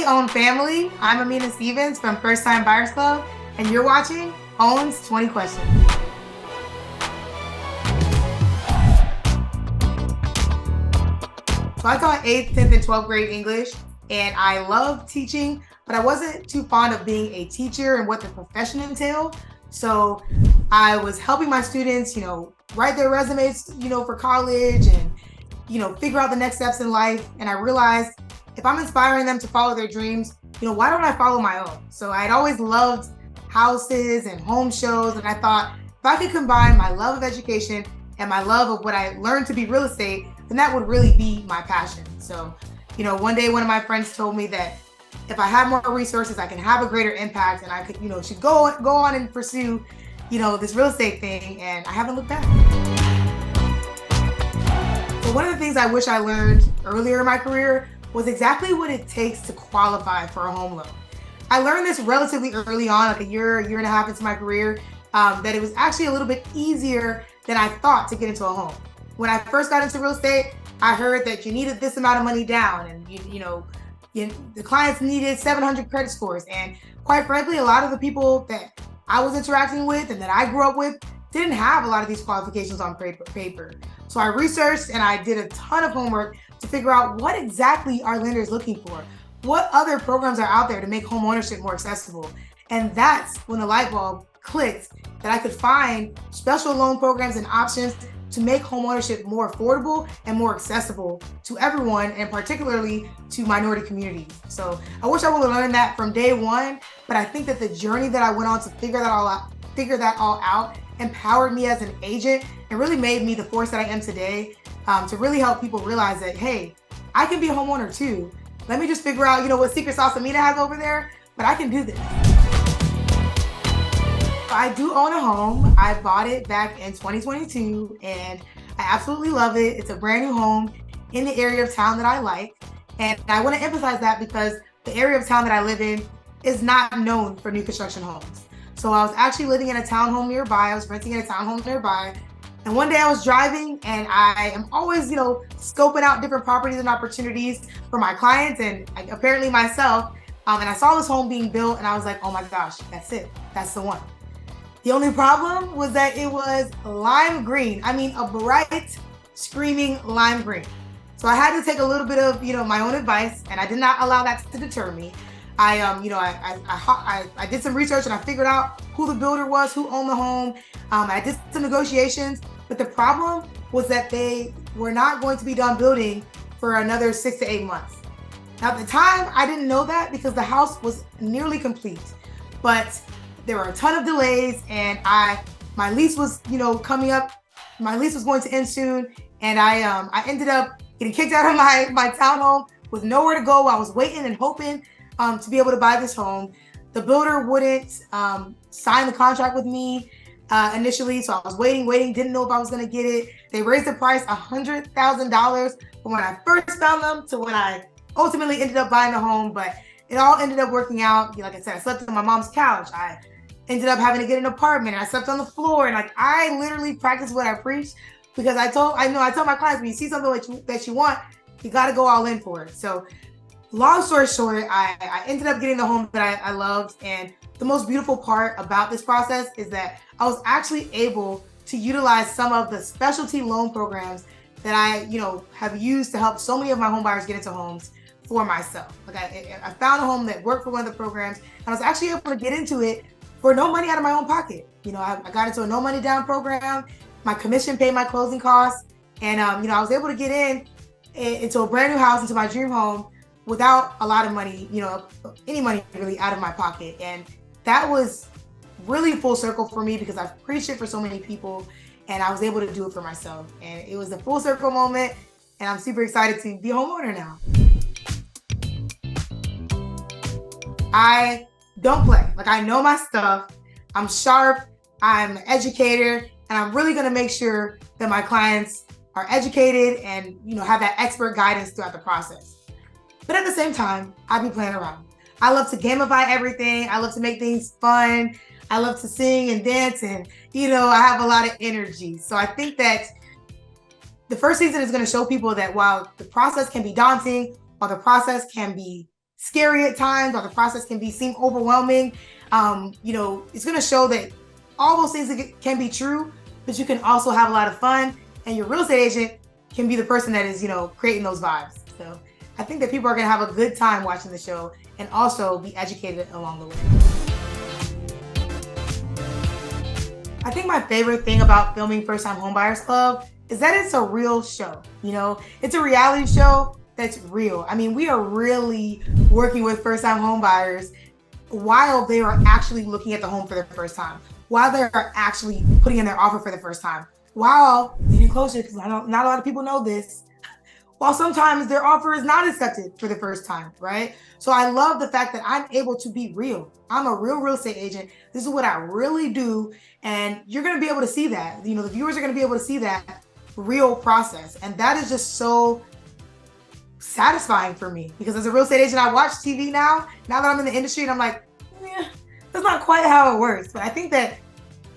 own family. I'm Amina Stevens from First Time Buyers Club, and you're watching Own's 20 Questions. So I taught 8th, 10th, and 12th grade English, and I love teaching, but I wasn't too fond of being a teacher and what the profession entailed. So I was helping my students, write their resumes, for college and, figure out the next steps in life. And I realized if I'm inspiring them to follow their dreams, why don't I follow my own? So I'd always loved houses and home shows. And I thought if I could combine my love of education and my love of what I learned to be real estate, then that would really be my passion. So, one day one of my friends told me that if I had more resources, I can have a greater impact, and I could, should go on and pursue, this real estate thing. And I haven't looked back. So one of the things I wish I learned earlier in my career was exactly what it takes to qualify for a home loan. I learned this relatively early on, like a year and a half into my career, that it was actually a little bit easier than I thought to get into a home. When I first got into real estate, I heard that you needed this amount of money down, and the clients needed 700 credit scores. And quite frankly, a lot of the people that I was interacting with and that I grew up with didn't have a lot of these qualifications on paper. So I researched and I did a ton of homework to figure out what exactly are lenders looking for? What other programs are out there to make home ownership more accessible? And that's when the light bulb clicked that I could find special loan programs and options to make home ownership more affordable and more accessible to everyone, and particularly to minority communities. So I wish I would have learned that from day one, but I think that the journey that I went on to figure that all out empowered me as an agent and really made me the force that I am today, to really help people realize that, hey, I can be a homeowner too. Let me just figure out, what secret sauce Amina has over there, but I can do this. I do own a home. I bought it back in 2022 and I absolutely love it. It's a brand new home in the area of town that I like. And I want to emphasize that because the area of town that I live in is not known for new construction homes. So I was actually living in a townhome nearby. I was renting in a townhome nearby. And one day I was driving, and I am always, scoping out different properties and opportunities for my clients and apparently myself. And I saw this home being built and I was like, oh my gosh, that's it. That's the one. The only problem was that it was lime green. I mean, a bright, screaming lime green. So I had to take a little bit of, my own advice, and I did not allow that to deter me. I did some research and I figured out who the builder was, who owned the home. I did some negotiations, but the problem was that they were not going to be done building for another 6 to 8 months. Now, at the time, I didn't know that because the house was nearly complete, but there were a ton of delays, and my lease was, coming up. My lease was going to end soon, and I ended up getting kicked out of my townhome with nowhere to go. I was waiting and hoping to be able to buy this home. The builder wouldn't sign the contract with me initially, so I was waiting, didn't know if I was going to get it. They raised the price $100,000 from when I first found them to when I ultimately ended up buying the home, but it all ended up working out. Like I said, I slept on my mom's couch. I ended up having to get an apartment, and I slept on the floor, and I literally practiced what I preached, because I tell my clients, when you see something that you want, you got to go all in for it. So long story short, I ended up getting the home that I loved. And the most beautiful part about this process is that I was actually able to utilize some of the specialty loan programs that I, have used to help so many of my home buyers get into homes for myself. Like I found a home that worked for one of the programs, and I was actually able to get into it for no money out of my own pocket. I got into a no money down program. My commission paid my closing costs, and I was able to get into a brand new house, into my dream home, without a lot of money, any money really out of my pocket. And that was really full circle for me because I've preached it for so many people, and I was able to do it for myself. And it was a full circle moment, and I'm super excited to be a homeowner now. I don't play. Like, I know my stuff. I'm sharp. I'm an educator, and I'm really going to make sure that my clients are educated and, have that expert guidance throughout the process. But at the same time, I be playing around. I love to gamify everything. I love to make things fun. I love to sing and dance, and, I have a lot of energy. So I think that the first season is going to show people that while the process can be daunting, while the process can be scary at times, or the process can seem overwhelming. It's going to show that all those things can be true, but you can also have a lot of fun, and your real estate agent can be the person that is, creating those vibes. So I think that people are going to have a good time watching the show and also be educated along the way. I think my favorite thing about filming First Time Homebuyers Club is that it's a real show. It's a reality show that's real. I mean, we are really working with first time homebuyers while they are actually looking at the home for the first time, while they are actually putting in their offer for the first time, while getting closer, because I know not a lot of people know this, while sometimes their offer is not accepted for the first time, right? So I love the fact that I'm able to be real. I'm a real estate agent. This is what I really do. And you're going to be able to see that. The viewers are going to be able to see that real process. And that is just so satisfying for me, because as a real estate agent, I watch TV now that I'm in the industry, and I'm like, that's not quite how it works. But I think that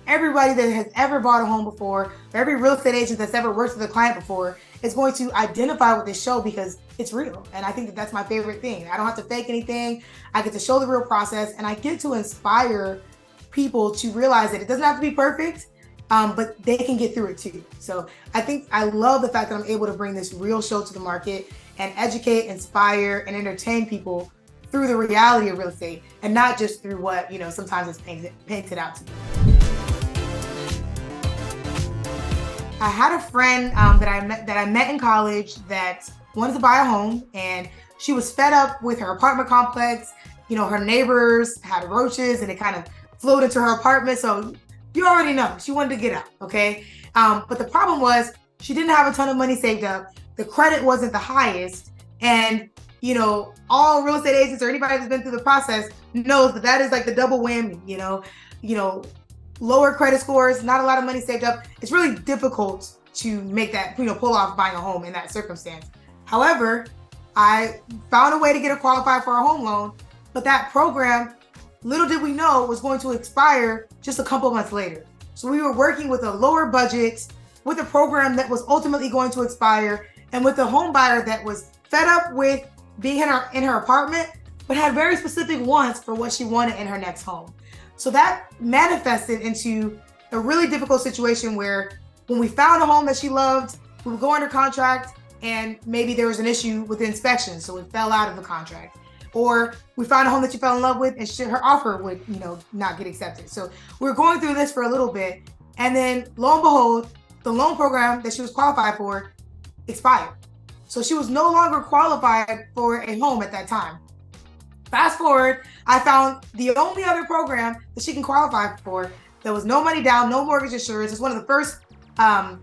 everybody that has ever bought a home before, or every real estate agent that's ever worked with a client before, is going to identify with this show because it's real. And I think that that's my favorite thing. I don't have to fake anything. I get to show the real process, and I get to inspire people to realize that it doesn't have to be perfect, but they can get through it too. So I think I love the fact that I'm able to bring this real show to the market and educate, inspire, and entertain people through the reality of real estate, and not just through what, sometimes it's painted out to be. I had a friend that I met in college that wanted to buy a home, and she was fed up with her apartment complex. Her neighbors had roaches, and it kind of flew into her apartment. So you already know she wanted to get out, okay? But the problem was she didn't have a ton of money saved up. The credit wasn't the highest, and all real estate agents or anybody that's been through the process knows that is like the double whammy. Lower credit scores, not a lot of money saved up. It's really difficult to make that, pull off buying a home in that circumstance. However, I found a way to get her qualified for a home loan, but that program, little did we know, was going to expire just a couple months later. So we were working with a lower budget, with a program that was ultimately going to expire, and with a home buyer that was fed up with being in her apartment, but had very specific wants for what she wanted in her next home. So that manifested into a really difficult situation where when we found a home that she loved, we would go under contract, and maybe there was an issue with the inspection, so it fell out of the contract. Or we found a home that she fell in love with, and her offer would, not get accepted. So we were going through this for a little bit, and then lo and behold, the loan program that she was qualified for expired. So she was no longer qualified for a home at that time. Fast forward, I found the only other program that she can qualify for. There was no money down, no mortgage insurance. It's one of the first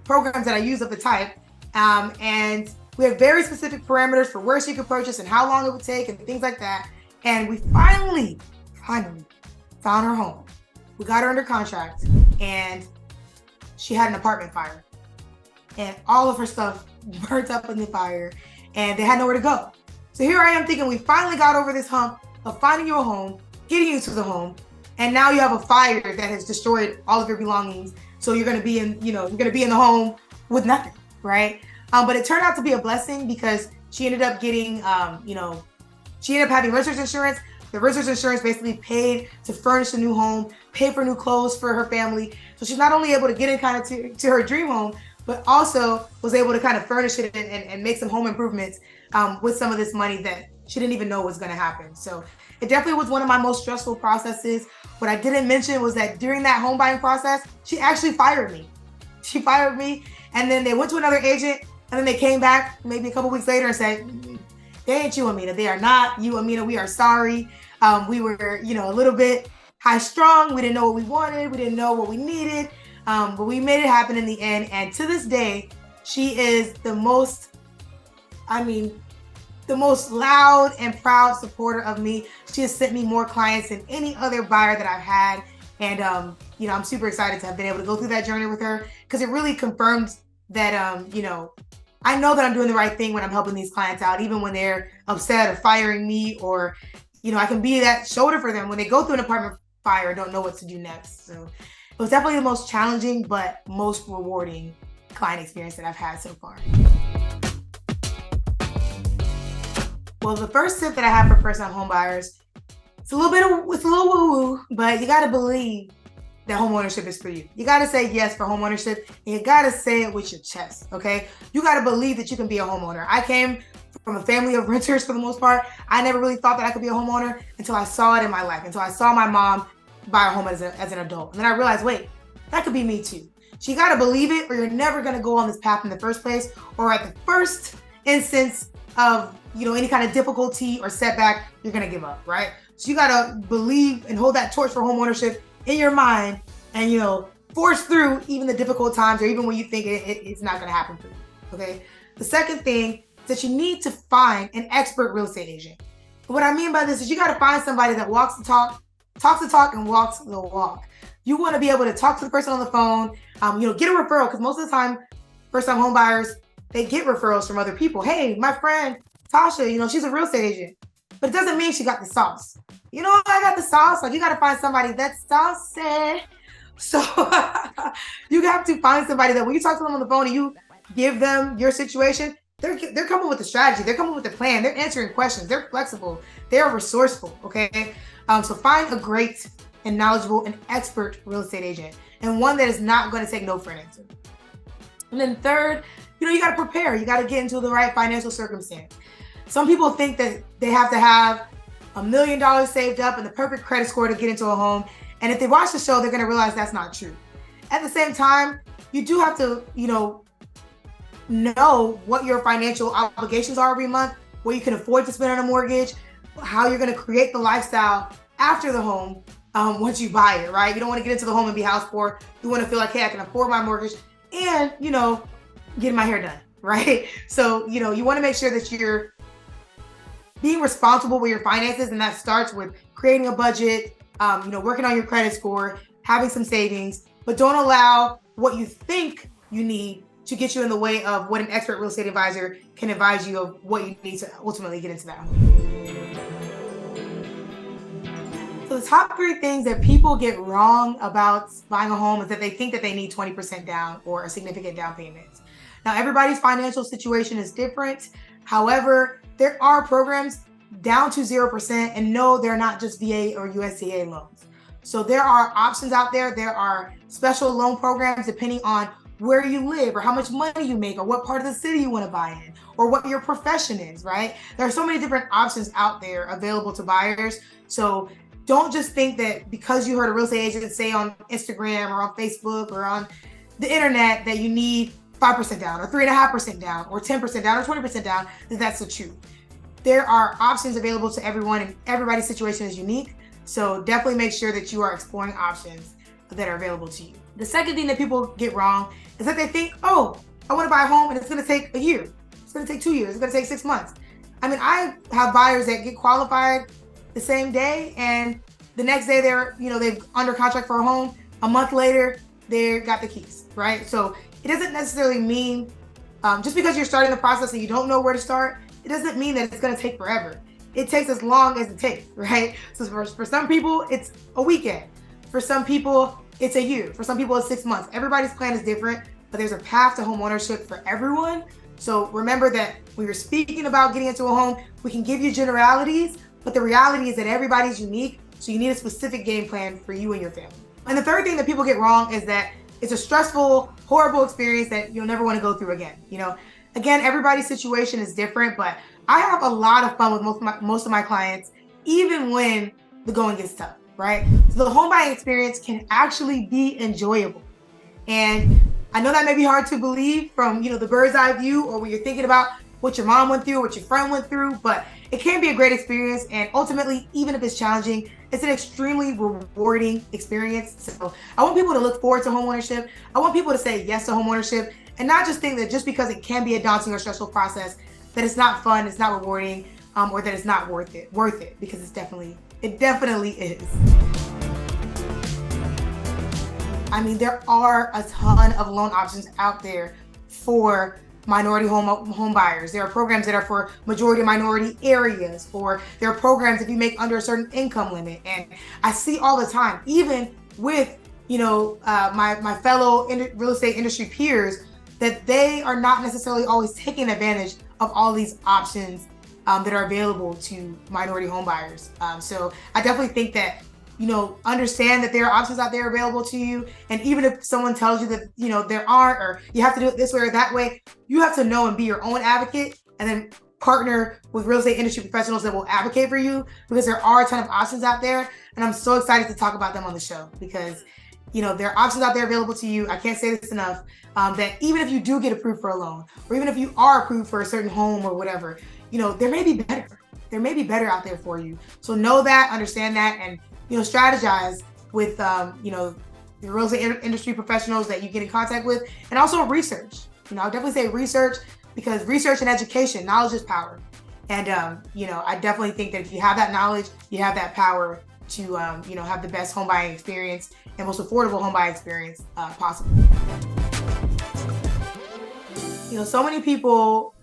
programs that I use of the type. And we have very specific parameters for where she could purchase and how long it would take and things like that. And we finally found her home. We got her under contract, and she had an apartment fire. And all of her stuff burnt up in the fire, and they had nowhere to go. So here I am thinking we finally got over this hump of finding you a home, getting you to the home, and now you have a fire that has destroyed all of your belongings. So you're going to be in the home with nothing, right? But it turned out to be a blessing, because she ended up getting, she ended up having renter's insurance. The renter's insurance basically paid to furnish a new home, pay for new clothes for her family. So she's not only able to get in kind of to her dream home, but also was able to kind of furnish it and make some home improvements with some of this money that she didn't even know was going to happen. So it definitely was one of my most stressful processes. What I didn't mention was that during that home buying process, she actually fired me. She fired me, and then they went to another agent, and then they came back maybe a couple weeks later and said, they ain't you, Amina. They are not you, Amina. We are sorry. We were, a little bit high strung. We didn't know what we wanted. We didn't know what we needed. But we made it happen in the end. And to this day, she is the most loud and proud supporter of me. She has sent me more clients than any other buyer that I've had. And, I'm super excited to have been able to go through that journey with her, because it really confirmed that, I know that I'm doing the right thing when I'm helping these clients out, even when they're upset or firing me, or, I can be that shoulder for them when they go through an apartment fire and don't know what to do next. So it was definitely the most challenging, but most rewarding client experience that I've had so far. Well, the first tip that I have for first-time home buyers, it's a little woo-woo, but you got to believe that homeownership is for you. You got to say yes for homeownership, and you got to say it with your chest, okay? You got to believe that you can be a homeowner. I came from a family of renters for the most part. I never really thought that I could be a homeowner until I saw it in my life, until I saw my mom buy a home as an adult. And then I realized, wait, that could be me too. So you got to believe it, or you're never going to go on this path in the first place, or at the first instance of any kind of difficulty or setback, you're going to give up, right? So you got to believe and hold that torch for homeownership in your mind, and force through even the difficult times, or even when you think it's not going to happen for you. Okay. The second thing is that you need to find an expert real estate agent. What I mean by this is you got to find somebody that walks the talk, talks the talk, and walks the walk. You want to be able to talk to the person on the phone, get a referral, because most of the time, first-time home buyers, they get referrals from other people. Hey, my friend Tasha, she's a real estate agent, but it doesn't mean she got the sauce. I got the sauce. Like, you got to find somebody that's saucy. So you have to find somebody that when you talk to them on the phone and you give them your situation, they're coming with a strategy. They're coming with a plan. They're answering questions. They're flexible. They're resourceful. Okay. So find a great and knowledgeable and expert real estate agent, and one that is not going to take no for an answer. And then third, you got to prepare. You got to get into the right financial circumstance. Some people think that they have to have $1 million saved up and the perfect credit score to get into a home. And if they watch the show, they're going to realize that's not true. At the same time, you do have to, know what your financial obligations are every month, what you can afford to spend on a mortgage, how you're going to create the lifestyle after the home once you buy it, right? You don't want to get into the home and be house poor. You want to feel like, hey, I can afford my mortgage and, getting my hair done, right? So, you want to make sure that you're being responsible with your finances, and that starts with creating a budget, working on your credit score, having some savings, but don't allow what you think you need to get you in the way of what an expert real estate advisor can advise you of what you need to ultimately get into that home. So the top 3 things that people get wrong about buying a home is that they think that they need 20% down or a significant down payment. Now, everybody's financial situation is different. However, there are programs down to 0%, and no, they're not just VA or USDA loans. So there are options out there. There are special loan programs depending on where you live, or how much money you make, or what part of the city you want to buy in, or what your profession is, right? There are so many different options out there available to buyers. So don't just think that because you heard a real estate agent say on Instagram or on Facebook or on the internet that you need 5% down or 3.5% down or 10% down or 20% down, that's the truth. There are options available to everyone, and everybody's situation is unique. So definitely make sure that you are exploring options that are available to you. The second thing that people get wrong is that they think, oh, I want to buy a home and it's going to take a year. It's going to take 2 years. It's going to take 6 months. I mean, I have buyers that get qualified the same day, and the next day they've under contract for a home. A month later, they got the keys, right? So it doesn't necessarily mean just because you're starting the process and you don't know where to start, it doesn't mean that it's going to take forever. It takes as long as it takes, right? So for some people, it's a weekend. For some people, it's a year. For some people, it's 6 months. Everybody's plan is different, but there's a path to home ownership for everyone. So remember that when you're speaking about getting into a home, we can give you generalities, but the reality is that everybody's unique. So you need a specific game plan for you and your family. And the third thing that people get wrong is that it's a stressful, horrible experience that you'll never want to go through again. Again, everybody's situation is different, but I have a lot of fun with most of my clients, even when the going gets tough, right? So the home buying experience can actually be enjoyable. And I know that may be hard to believe from, the bird's eye view, or when you're thinking about what your mom went through, what your friend went through, but it can be a great experience. And ultimately, even if it's challenging, it's an extremely rewarding experience. So I want people to look forward to homeownership. I want people to say yes to homeownership, and not just think that just because it can be a daunting or stressful process, that it's not fun, it's not rewarding, or that it's not worth it, because it definitely is. I mean, there are a ton of loan options out there for minority home buyers. There are programs that are for majority minority areas, or there are programs if you make under a certain income limit. And I see all the time, even with my fellow real estate industry peers, that they are not necessarily always taking advantage of all these options that are available to minority home buyers. So I definitely think that, understand that there are options out there available to you. And even if someone tells you that, there aren't, or you have to do it this way or that way, you have to know and be your own advocate, and then partner with real estate industry professionals that will advocate for you, because there are a ton of options out there. And I'm so excited to talk about them on the show, because there are options out there available to you. I can't say this enough, that even if you do get approved for a loan, or even if you are approved for a certain home or whatever, there may be better. There may be better out there for you. So know that, understand that, and strategize with the real estate industry professionals that you get in contact with, and also research. I would definitely say research, because research and education, knowledge is power. And I definitely think that if you have that knowledge, you have that power to have the best home buying experience and most affordable home buying experience possible. So many people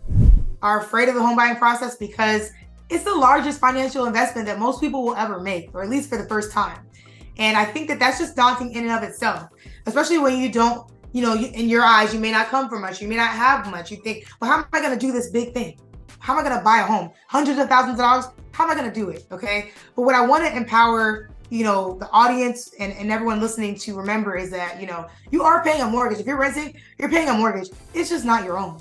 are afraid of the home buying process because it's the largest financial investment that most people will ever make, or at least for the first time. And I think that that's just daunting in and of itself, especially when you don't, in your eyes, you may not come from much, you may not have much. You think, well, how am I going to do this big thing? How am I going to buy a home? Hundreds of thousands of dollars? How am I going to do it? Okay. But what I want to empower, the audience and everyone listening to remember is that, you are paying a mortgage. If you're renting, you're paying a mortgage. It's just not your own.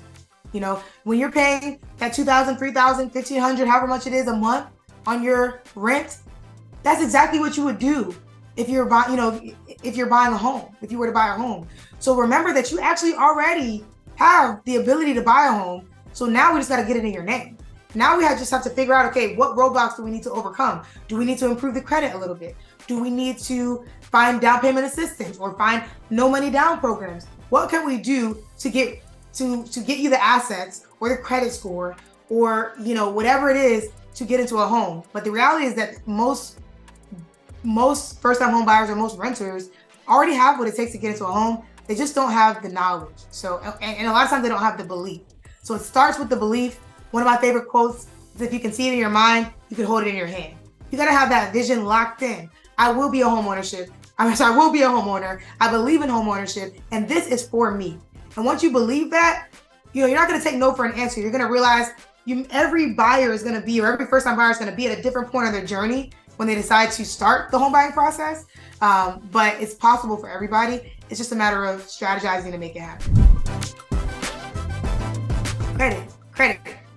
When you're paying that $2,000, $3,000, $1,500, however much it is a month on your rent, that's exactly what you would do if you're buying, if you're buying a home, if you were to buy a home. So remember that you actually already have the ability to buy a home. So now we just got to get it in your name. Now we just have to figure out, okay, what roadblocks do we need to overcome? Do we need to improve the credit a little bit? Do we need to find down payment assistance or find no money down programs? What can we do to get you the assets or the credit score, or whatever it is to get into a home? But the reality is that most first-time home buyers or most renters already have what it takes to get into a home. They just don't have the knowledge. So, and a lot of times they don't have the belief. So it starts with the belief. One of my favorite quotes is, if you can see it in your mind, you can hold it in your hand. You got to have that vision locked in. I will be a homeowner. I believe in homeownership, and this is for me. And once you believe that, you're not going to take no for an answer. You're going to realize every buyer is going to be, or every first-time buyer is going to be at a different point on their journey when they decide to start the home buying process. But it's possible for everybody. It's just a matter of strategizing to make it happen.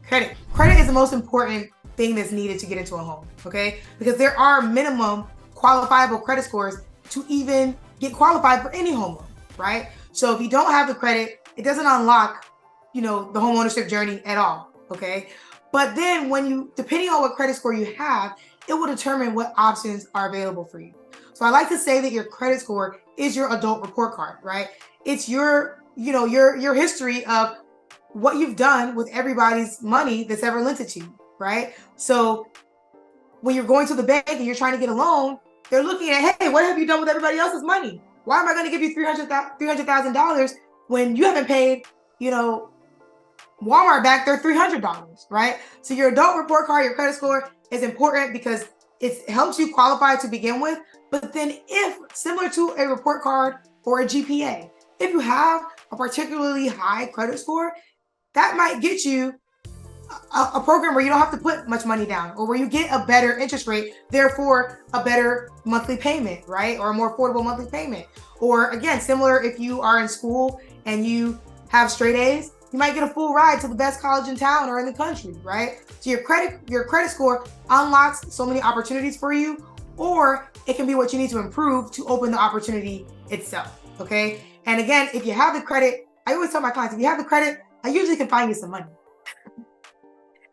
Credit is the most important thing that's needed to get into a home, okay? Because there are minimum qualifiable credit scores to even get qualified for any home loan, right? So if you don't have the credit, it doesn't unlock, the home ownership journey at all, okay? But then depending on what credit score you have, it will determine what options are available for you. So I like to say that your credit score is your adult report card, right? It's your history of what you've done with everybody's money that's ever lent it to you, right? So when you're going to the bank and you're trying to get a loan, they're looking at, hey, what have you done with everybody else's money? Why am I going to give you $300,000 when you haven't paid, Walmart back their $300, right? So your adult report card, your credit score is important because it helps you qualify to begin with. But then if, similar to a report card or a GPA, if you have a particularly high credit score, that might get you a program where you don't have to put much money down, or where you get a better interest rate, therefore a better monthly payment, right? Or a more affordable monthly payment. Or again, similar, if you are in school and you have straight A's, you might get a full ride to the best college in town or in the country, right? So your credit score unlocks so many opportunities for you, or it can be what you need to improve to open the opportunity itself, okay? And again, if you have the credit, I always tell my clients, if you have the credit, I usually can find you some money.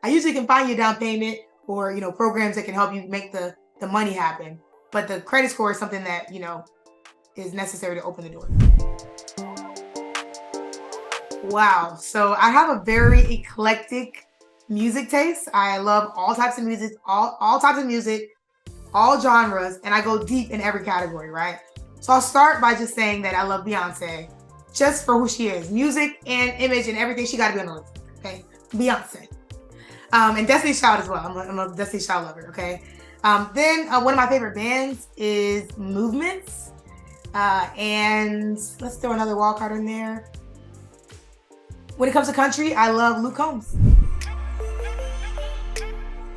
I usually can find you a down payment or, programs that can help you make the money happen. But the credit score is something that, is necessary to open the door. Wow. So I have a very eclectic music taste. I love all types of music, all types of music, all genres, and I go deep in every category, right? So I'll start by just saying that I love Beyonce just for who she is. Music and image and everything, she got to be on the list, okay? Beyonce. And Destiny's Child as well. I'm a Destiny's Child lover, okay? Then one of my favorite bands is Movements. And let's throw another wild card in there. When it comes to country, I love Luke Combs.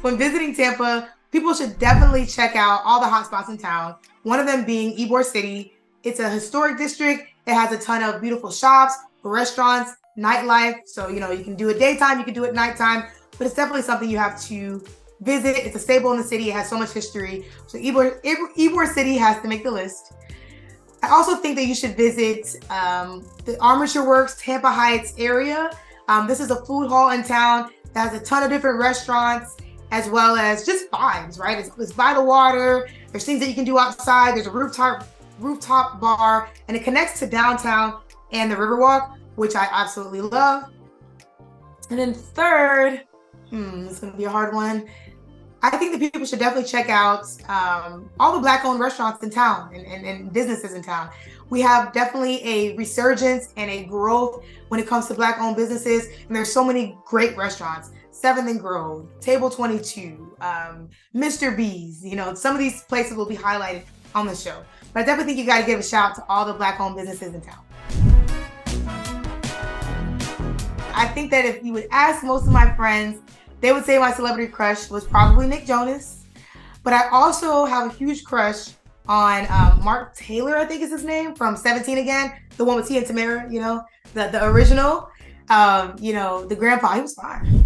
when visiting Tampa, people should definitely check out all the hot spots in town. One of them being Ybor City. It's a historic district. It has a ton of beautiful shops, restaurants, nightlife. So, you can do it daytime, you can do it nighttime, but it's definitely something you have to visit. It's a staple in the city. It has so much history. So Ybor City has to make the list. I also think that you should visit the Armature Works Tampa Heights area. This is a food hall in town that has a ton of different restaurants, as well as just vibes, right? It's by the water. There's things that you can do outside. There's a rooftop bar, and it connects to downtown and the Riverwalk, which I absolutely love. And then third, it's gonna be a hard one. I think that people should definitely check out all the Black-owned restaurants in town and businesses in town. We have definitely a resurgence and a growth when it comes to Black-owned businesses, and there's so many great restaurants. 7th and Grove, Table 22, Mr. B's. Some of these places will be highlighted on the show. But I definitely think you got to give a shout out to all the Black-owned businesses in town. I think that if you would ask most of my friends, they would say my celebrity crush was probably Nick Jonas. But I also have a huge crush on Mark Taylor, I think is his name, from 17 Again, the one with Tia and Tamera, the original. The grandpa, he was fine.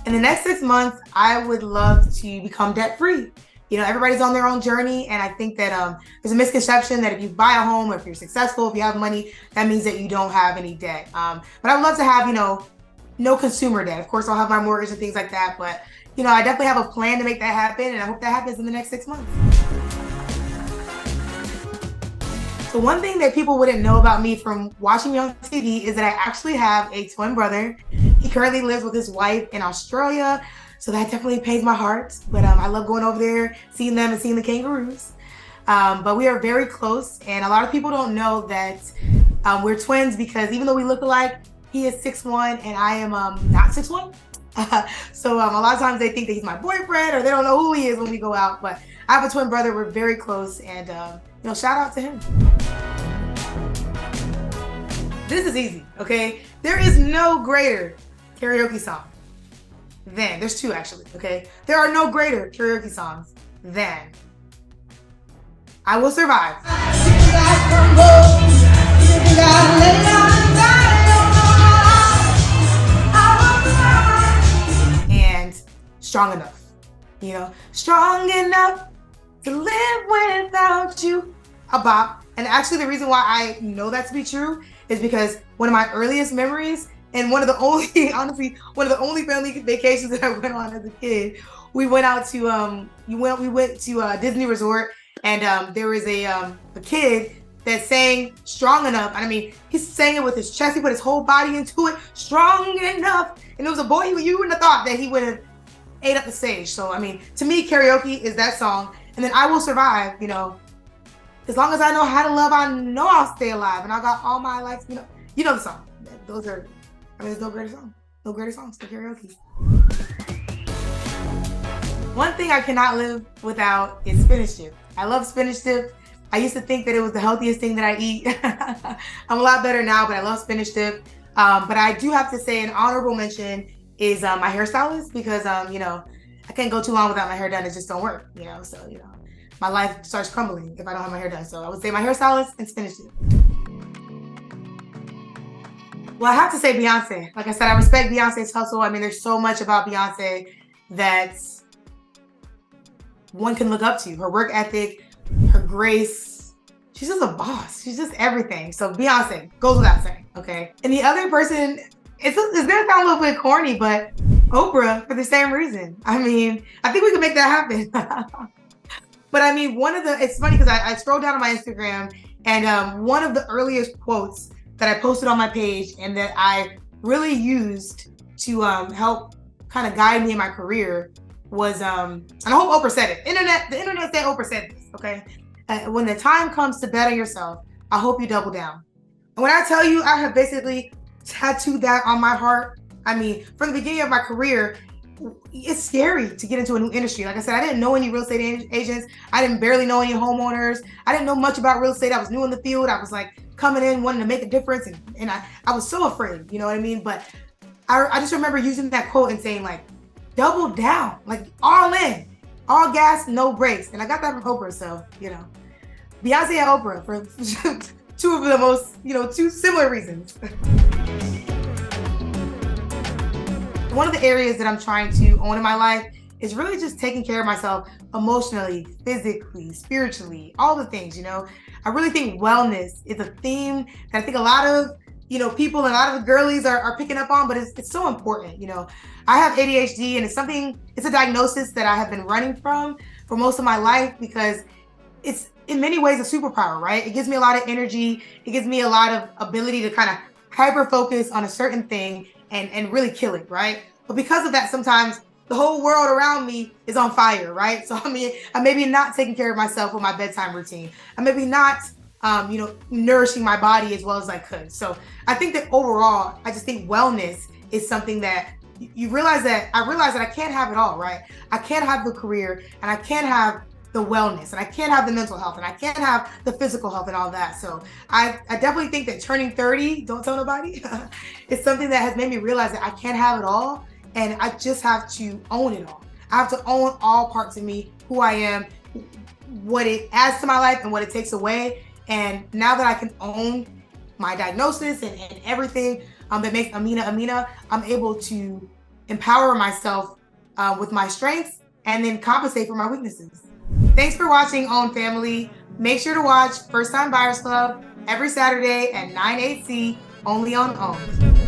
In the next 6 months, I would love to become debt-free. Everybody's on their own journey, and I think that there's a misconception that if you buy a home or if you're successful, if you have money, that means that you don't have any debt. But I'd love to have, no consumer debt. Of course, I'll have my mortgage and things like that, but I definitely have a plan to make that happen, and I hope that happens in the next 6 months. So one thing that people wouldn't know about me from watching me on TV is that I actually have a twin brother. He currently lives with his wife in Australia, so that definitely pains my heart. But I love going over there, seeing them and seeing the kangaroos. But we are very close, and a lot of people don't know that we're twins because even though we look alike, he is 6'1" and I am not 6'1". So a lot of times they think that he's my boyfriend or they don't know who he is when we go out. But I have a twin brother. We're very close, and shout out to him. This is easy, okay? There is no greater karaoke song than, there's two actually, okay? There are no greater karaoke songs than I Will Survive and Strong Enough. Strong enough to live without you. A bop. And actually the reason why I know that to be true is because one of my earliest memories and one of the only family vacations that I went on as a kid, we went out to we went to Disney Resort, and there was a kid that sang Strong Enough. And I mean, he sang it with his chest, he put his whole body into it, strong enough. And it was a boy, you wouldn't have thought that he would have ate up the stage. So I mean, to me, karaoke is that song. And then I Will Survive, as long as I know how to love, I know I'll stay alive. And I got all my life, you know the song. There's no greater song. No greater songs than karaoke. One thing I cannot live without is spinach dip. I love spinach dip. I used to think that it was the healthiest thing that I eat. I'm a lot better now, but I love spinach dip. But I do have to say an honorable mention is my hairstylist, because, I can't go too long without my hair done. It just don't work, so, my life starts crumbling if I don't have my hair done. So I would say my hairstylist and spinach dip. Well, I have to say Beyonce. Like I said, I respect Beyonce's hustle. I mean, there's so much about Beyonce that one can look up to. Her work ethic, her grace. She's just a boss. She's just everything. So Beyonce goes without saying, okay? And the other person, it's gonna sound a little bit corny, but Oprah, for the same reason. I mean, I think we can make that happen. But I mean, it's funny because I scrolled down on my Instagram, and one of the earliest quotes that I posted on my page and that I really used to help kind of guide me in my career was, and I hope Oprah said it. The internet said Oprah said this, okay? When the time comes to bet on yourself, I hope you double down. And when I tell you, I have basically tattooed that on my heart. I mean, from the beginning of my career, it's scary to get into a new industry. Like I said, I didn't know any real estate agents. I didn't barely know any homeowners. I didn't know much about real estate. I was new in the field. I was like coming in, wanting to make a difference. And I was so afraid, you know what I mean? But I just remember using that quote and saying like, double down, like all in, all gas, no brakes. And I got that from Oprah. So, Beyonce and Oprah for two of the most, two similar reasons. One of the areas that I'm trying to own in my life is really just taking care of myself emotionally, physically, spiritually, all the things. I really think wellness is a theme that I think a lot of, people and a lot of the girlies are picking up on, but it's so important. I have ADHD and it's a diagnosis that I have been running from for most of my life because it's in many ways a superpower, right? It gives me a lot of energy. It gives me a lot of ability to kind of hyper focus on a certain thing and really kill it, right? But because of that, sometimes the whole world around me is on fire, right? So I may be not taking care of myself with my bedtime routine. I may be not, nourishing my body as well as I could. So I think that overall, I just think wellness is something that I realize that I can't have it all, right? I can't have the career and I can't have the wellness and I can't have the mental health and I can't have the physical health and all that. So I definitely think that turning 30, don't tell nobody, it's something that has made me realize that I can't have it all and I just have to own it all. I have to own all parts of me, who I am, what it adds to my life and what it takes away. And now that I can own my diagnosis and everything that makes Amina, I'm able to empower myself with my strengths and then compensate for my weaknesses. Thanks for watching OWN Family. Make sure to watch First Time Buyers Club every Saturday at 9/8 only on OWN.